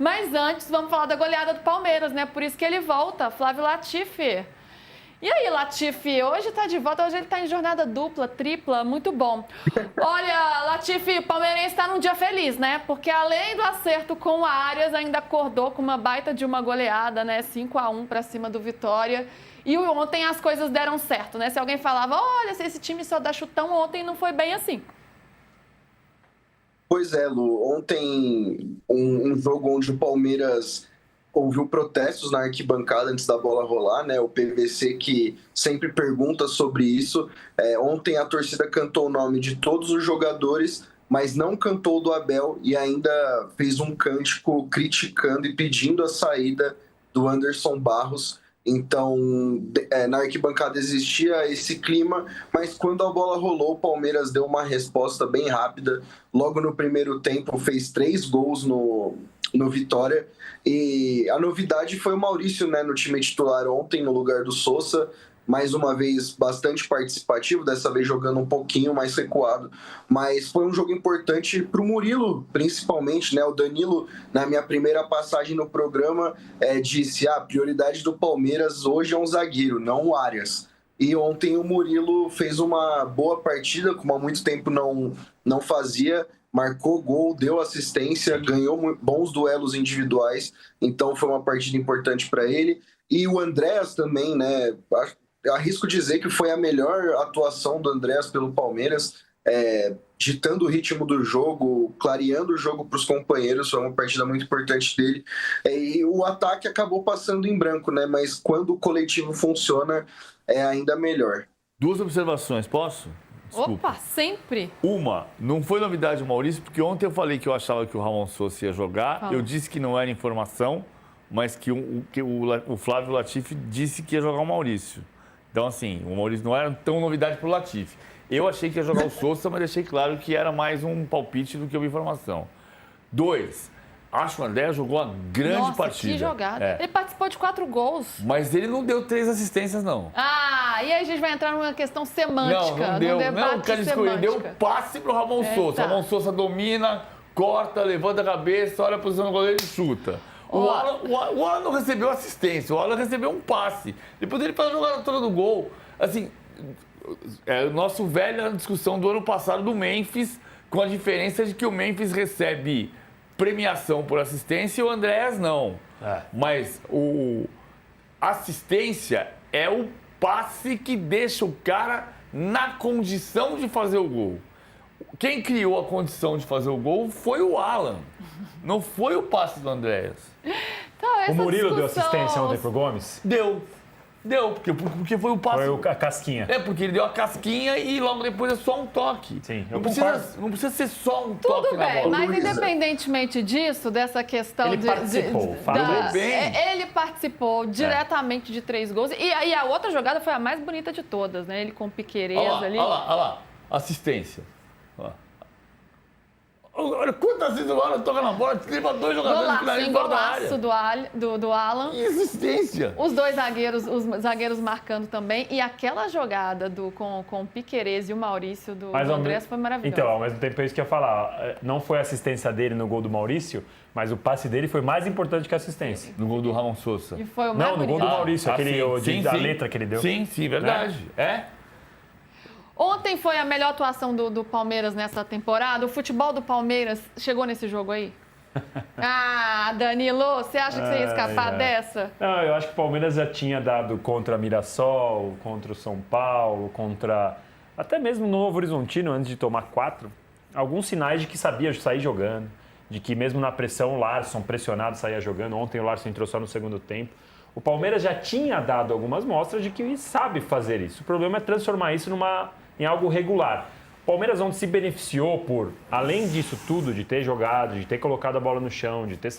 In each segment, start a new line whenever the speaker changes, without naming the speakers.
Mas antes, vamos falar da goleada do Palmeiras, né? Por isso que ele volta, Flávio Latifi. E aí, Latifi, hoje tá de volta, hoje ele tá em jornada dupla, tripla, muito bom. Olha, Latifi, o palmeirense tá num dia feliz, né? Porque além do acerto com o Arias, ainda acordou com uma baita de uma goleada, né? 5-1 pra cima do Vitória. E ontem as coisas deram certo, né? Se alguém falava, olha, se esse time só dá chutão, ontem não foi bem assim.
Pois é, Lu. Ontem, um jogo onde o Palmeiras ouviu protestos na arquibancada antes da bola rolar, né? O PVC que sempre pergunta sobre isso. Ontem a torcida cantou o nome de todos os jogadores, mas não cantou o do Abel e ainda fez um cântico criticando e pedindo a saída do Anderson Barros. Então, na arquibancada existia esse clima, mas quando a bola rolou, o Palmeiras deu uma resposta bem rápida. Logo no primeiro tempo, fez 3 gols no Vitória. E a novidade foi o Maurício, né, no time titular ontem, no lugar do Sousa. Mais uma vez, bastante participativo, dessa vez jogando um pouquinho mais recuado. Mas foi um jogo importante para o Murilo, principalmente, né? O Danilo, na minha primeira passagem no programa, disse: a prioridade do Palmeiras hoje é um zagueiro, não o Arias. E ontem o Murilo fez uma boa partida, como há muito tempo não fazia, marcou gol, deu assistência, ganhou bons duelos individuais, então foi uma partida importante para ele. E o Andréas também, né? Arrisco dizer que foi a melhor atuação do Andréas pelo Palmeiras, ditando o ritmo do jogo, clareando o jogo para os companheiros, foi uma partida muito importante dele. E o ataque acabou passando em branco, né? Mas quando o coletivo funciona, é ainda melhor.
2 observações, posso?
Desculpa. Opa, sempre.
Uma, não foi novidade o Maurício, porque ontem eu falei que eu achava que o Ramon Sousa ia jogar. Eu disse que não era informação, mas que o Flávio Latifi disse que ia jogar o Maurício. Então, assim, o Maurício não era tão novidade para o Latifi. Eu achei que ia jogar o Sousa, mas deixei claro que era mais um palpite do que uma informação. 2, acho que o André jogou uma grande partida.
Que jogada. Ele participou de 4 gols.
Mas ele não deu 3 assistências, não.
E aí a gente vai entrar numa questão semântica.
Não deu. Não, cara, ele deu um passe pro Ramon Sousa. Ramon Sousa domina, corta, levanta a cabeça, olha a posição do goleiro e chuta. O Alan não recebeu assistência, o Alan recebeu um passe. Depois ele faz a jogada toda do gol. Assim, o nosso velha discussão do ano passado do Memphis, com a diferença de que o Memphis recebe premiação por assistência e o Andréas não. Mas o assistência é o passe que deixa o cara na condição de fazer o gol. Quem criou a condição de fazer o gol foi o Alan, não foi o passe do Andréas.
Então,
o Murilo deu assistência ontem pro Gomes?
Deu, porque foi o passe.
Foi a casquinha.
Porque ele deu a casquinha e logo depois é só um toque.
Sim,
não precisa ser só um toque.
Tudo bem, mas independentemente disso, dessa questão
ele participou.
Ele participou diretamente de 3 gols. E a outra jogada foi a mais bonita de todas, né? Ele com piquereza ali.
Olha lá, assistência. Olha quantas vezes o Alan toca na bola, dribla 2 jogadores finalizando fora da área.
Do Alan.
E assistência.
Os 2 zagueiros, os zagueiros marcando também. E aquela jogada com o Piquerez e o Maurício do Andrés foi maravilhosa.
Então, ao mesmo tempo é isso que eu ia falar. Não foi a assistência dele no gol do Maurício, mas o passe dele foi mais importante que a assistência.
No gol do Ramon Sousa.
E foi o mais
no gol do Maurício,
sim.
da letra que ele deu.
Sim, verdade.
Ontem foi a melhor atuação do Palmeiras nessa temporada. O futebol do Palmeiras chegou nesse jogo aí? Danilo, você acha que você ia escapar dessa?
Não, eu acho que o Palmeiras já tinha dado contra Mirassol, contra o São Paulo, contra até mesmo no Novo Horizontino, antes de tomar 4, alguns sinais de que sabia sair jogando, de que mesmo na pressão o Larson pressionado saía jogando. Ontem o Larson entrou só no segundo tempo. O Palmeiras já tinha dado algumas mostras de que sabe fazer isso. O problema é transformar isso em algo regular. O Palmeiras ontem se beneficiou por, além disso tudo, de ter jogado, de ter colocado a bola no chão, de ter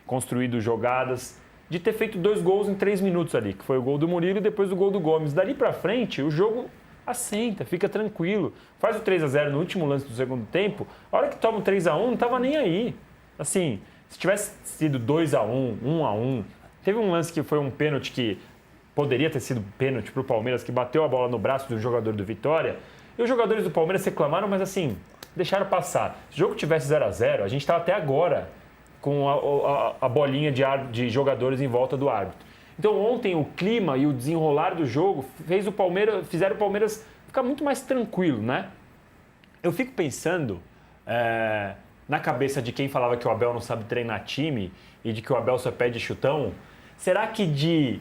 construído jogadas, de ter feito 2 gols em 3 minutos ali, que foi o gol do Murilo e depois o gol do Gomes. Dali pra frente, o jogo assenta, fica tranquilo. Faz o 3-0 no último lance do segundo tempo, a hora que toma o 3-1 não tava nem aí. Assim, se tivesse sido 2-1, 1-1, teve um lance que foi um pênalti que poderia ter sido pênalti para o Palmeiras, que bateu a bola no braço do jogador do Vitória. E os jogadores do Palmeiras reclamaram, mas assim, deixaram passar. Se o jogo tivesse 0-0, a gente estava até agora com a bolinha de jogadores em volta do árbitro. Então ontem o clima e o desenrolar do jogo fizeram o Palmeiras ficar muito mais tranquilo, né? Eu fico pensando na cabeça de quem falava que o Abel não sabe treinar time e de que o Abel só pede chutão. Será que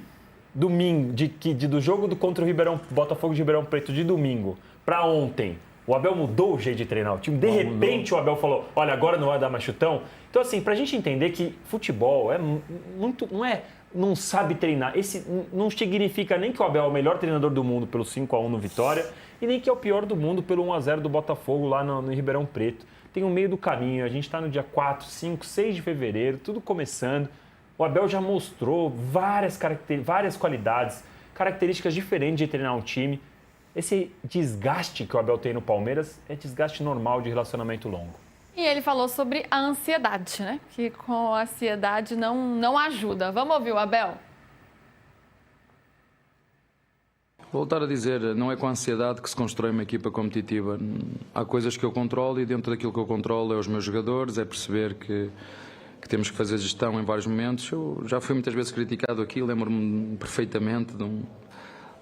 do jogo contra o Botafogo de Ribeirão Preto de domingo para ontem, o Abel mudou o jeito de treinar o time? De repente o Abel falou, olha, agora não vai dar mais chutão? Então assim, pra gente entender que futebol não sabe treinar. Esse não significa nem que o Abel é o melhor treinador do mundo pelo 5-1 no Vitória e nem que é o pior do mundo pelo 1-0 do Botafogo lá no Ribeirão Preto. Tem um meio do caminho, a gente está no dia 4, 5, 6 de fevereiro, tudo começando. O Abel já mostrou várias qualidades, características diferentes de treinar um time. Esse desgaste que o Abel tem no Palmeiras é desgaste normal de relacionamento longo.
E ele falou sobre a ansiedade, né? Que com a ansiedade não ajuda. Vamos ouvir o Abel?
Voltar a dizer, não é com a ansiedade que se constrói uma equipa competitiva. Há coisas que eu controlo e dentro daquilo que eu controlo é os meus jogadores, é perceber que temos que fazer gestão em vários momentos. Eu já fui muitas vezes criticado aqui, lembro-me perfeitamente de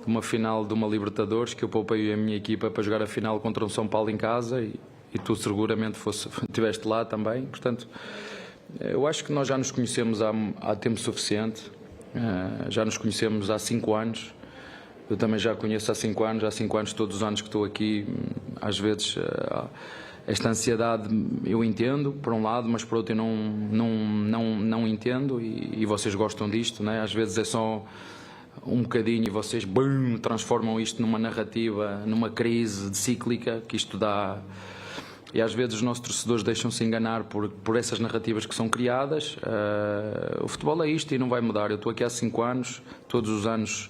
uma final de uma Libertadores que eu poupei a minha equipa para jogar a final contra um São Paulo em casa e tu seguramente estiveste lá também. Portanto, eu acho que nós já nos conhecemos há tempo suficiente, já nos conhecemos há 5 anos. Eu também já conheço há 5 anos, todos os anos que estou aqui, às vezes esta ansiedade eu entendo, por um lado, mas por outro eu não entendo e vocês gostam disto, né? Às vezes é só um bocadinho e vocês transformam isto numa narrativa, numa crise cíclica que isto dá. E às vezes os nossos torcedores deixam-se enganar por essas narrativas que são criadas. O futebol é isto e não vai mudar. Eu estou aqui há 5 anos, todos os anos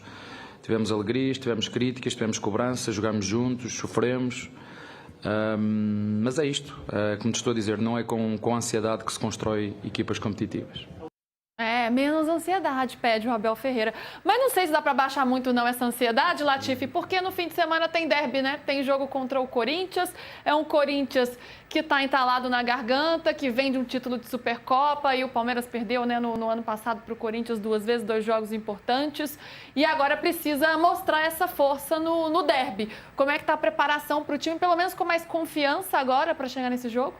tivemos alegrias, tivemos críticas, tivemos cobranças, jogámos juntos, sofremos. Mas é isto, como te estou a dizer, não é com ansiedade que se constrói equipas competitivas.
Menos ansiedade, pede o Abel Ferreira. Mas não sei se dá para baixar muito não essa ansiedade, Latifi, porque no fim de semana tem derby, né? Tem jogo contra o Corinthians, é um Corinthians que está entalado na garganta, que vem de um título de Supercopa e o Palmeiras perdeu, né, no ano passado para o Corinthians 2 vezes, 2 jogos importantes e agora precisa mostrar essa força no derby. Como é que está a preparação para o time, pelo menos com mais confiança agora para chegar nesse jogo?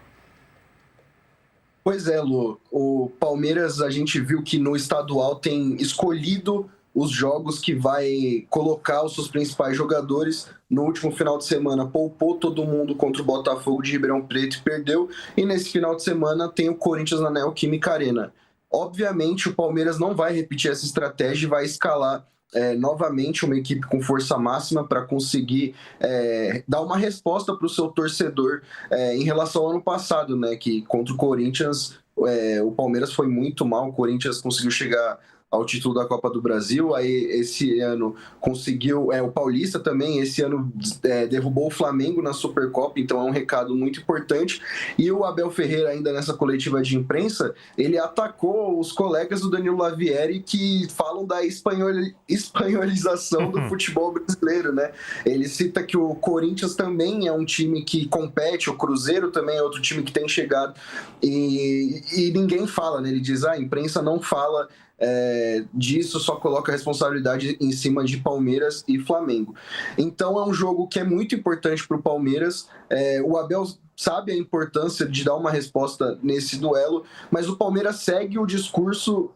Pois é, Lu. O Palmeiras, a gente viu que no estadual tem escolhido os jogos que vai colocar os seus principais jogadores. No último final de semana, poupou todo mundo contra o Botafogo de Ribeirão Preto e perdeu. E nesse final de semana tem o Corinthians na Neoquímica Arena. Obviamente, o Palmeiras não vai repetir essa estratégia e vai escalar novamente uma equipe com força máxima para conseguir dar uma resposta para o seu torcedor em relação ao ano passado, né? Que contra o Corinthians o Palmeiras foi muito mal, o Corinthians conseguiu chegar ao título da Copa do Brasil, aí esse ano conseguiu, o Paulista também, esse ano derrubou o Flamengo na Supercopa, então é um recado muito importante. E o Abel Ferreira, ainda nessa coletiva de imprensa, ele atacou os colegas do Danilo Lavieri que falam da espanholização do futebol brasileiro, né? Ele cita que o Corinthians também é um time que compete, o Cruzeiro também é outro time que tem chegado e ninguém fala, né? Ele diz, a imprensa não fala disso, só coloca a responsabilidade em cima de Palmeiras e Flamengo. Então é um jogo que é muito importante para o Palmeiras. O Abel sabe a importância de dar uma resposta nesse duelo, mas o Palmeiras segue o discurso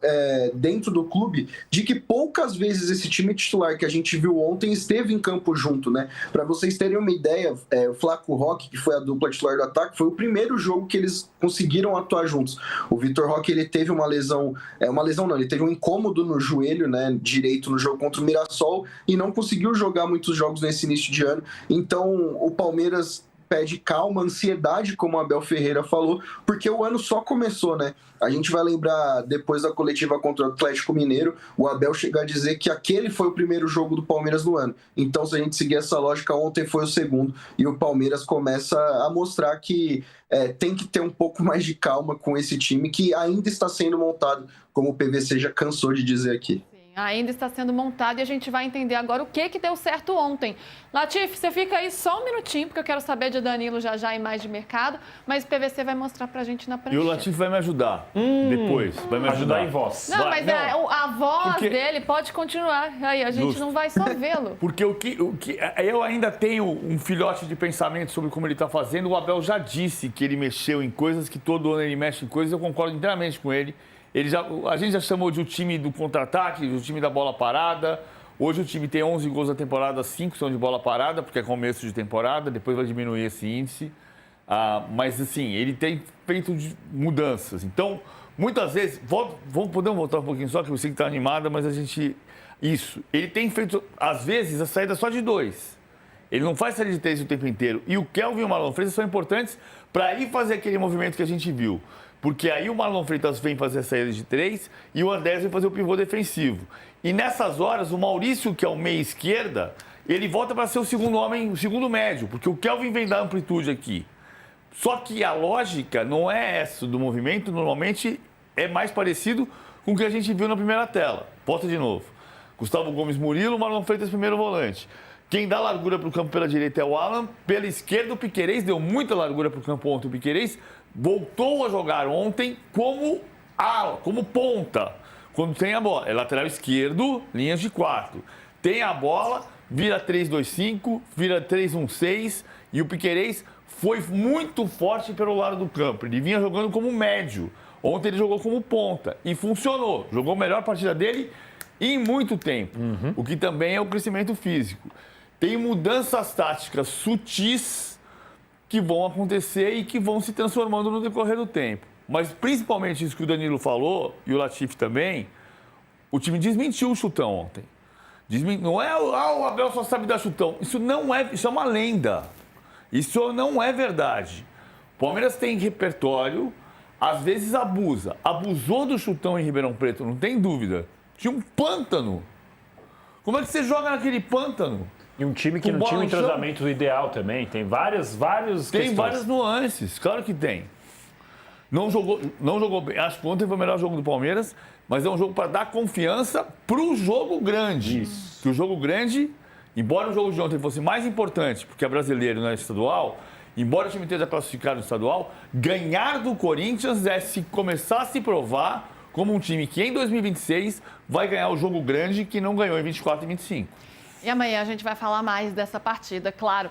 dentro do clube de que poucas vezes esse time titular que a gente viu ontem esteve em campo junto, né? Para vocês terem uma ideia, o Flaco Roque, que foi a dupla titular do ataque, foi o primeiro jogo que eles conseguiram atuar juntos. O Vitor Roque, ele teve uma lesão, ele teve um incômodo no joelho, né, direito no jogo contra o Mirassol e não conseguiu jogar muitos jogos nesse início de ano. Então o Palmeiras pede calma, ansiedade, como o Abel Ferreira falou, porque o ano só começou, né? A gente vai lembrar, depois da coletiva contra o Atlético Mineiro, o Abel chegou a dizer que aquele foi o primeiro jogo do Palmeiras no ano. Então, se a gente seguir essa lógica, ontem foi o segundo, e o Palmeiras começa a mostrar que tem que ter um pouco mais de calma com esse time, que ainda está sendo montado, como o PVC já cansou de dizer aqui.
Ainda está sendo montado e a gente vai entender agora o que deu certo ontem. Latif, você fica aí só um minutinho, porque eu quero saber de Danilo já e mais de mercado, mas o PVC vai mostrar pra gente na
E
prancheta.
o Latif vai me ajudar depois. Vai me
Ajudar em voz.
Não, mas a voz
Porque-
dele pode continuar. Aí a gente
Justo.
não vai só vê-lo.
Porque eu ainda tenho um filhote de pensamento sobre como ele está fazendo. O Abel já disse que ele mexeu em coisas, que todo ano ele mexe em coisas. Eu concordo inteiramente com ele. A gente já chamou de o time do contra-ataque, o time da bola parada. Hoje o time tem 11 gols na temporada, 5 são de bola parada, porque é começo de temporada, depois vai diminuir esse índice. Mas, assim, ele tem feito mudanças. Então, muitas vezes, podemos voltar um pouquinho só, que eu sei que está animada, mas a gente... Isso. Ele tem feito, às vezes, a saída só de 2. Ele não faz saída de 3 o tempo inteiro. E o Kelvin e o Marlon Freitas são importantes para ir fazer aquele movimento que a gente viu. Porque aí o Marlon Freitas vem fazer a saída de 3 e o Andrés vem fazer o pivô defensivo. E nessas horas, o Maurício, que é o meia esquerda, ele volta para ser o segundo homem, o segundo médio, porque o Kelvin vem dar amplitude aqui. Só que a lógica não é essa do movimento, normalmente é mais parecido com o que a gente viu na primeira tela. Volta de novo. Gustavo Gomes Murilo, Marlon Freitas primeiro volante. Quem dá largura para o campo pela direita é o Alan. Pela esquerda, o Piquerez deu muita largura para o campo ontem. O Piquerez voltou a jogar ontem como ala, como ponta, quando tem a bola. É lateral esquerdo, linhas de 4. Tem a bola, vira 3-2-5, vira 3-1-6 e o Piquerez foi muito forte pelo lado do campo. Ele vinha jogando como médio. Ontem ele jogou como ponta e funcionou. Jogou a melhor partida dele em muito tempo, o que também é o crescimento físico. Tem mudanças táticas sutis que vão acontecer e que vão se transformando no decorrer do tempo. Mas principalmente isso que o Danilo falou, e o Latif também, o time desmentiu o chutão ontem. Não é o Abel só sabe dar chutão. Isso é uma lenda. Isso não é verdade. O Palmeiras tem repertório, às vezes abusa. Abusou do chutão em Ribeirão Preto, não tem dúvida. Tinha um pântano. Como é que você joga naquele pântano?
E um time que não tinha um entrosamento ideal também. Tem várias
Tem várias nuances, claro que tem. Não jogou bem. Acho que ontem foi o melhor jogo do Palmeiras, mas é um jogo para dar confiança para o jogo grande. Isso. Que o jogo grande, embora o jogo de ontem fosse mais importante, porque é brasileiro, não é estadual, embora o time esteja classificado no estadual, ganhar do Corinthians é se começar a se provar como um time que em 2026 vai ganhar o jogo grande que não ganhou em 24 e 25.
E amanhã a gente vai falar mais dessa partida, claro.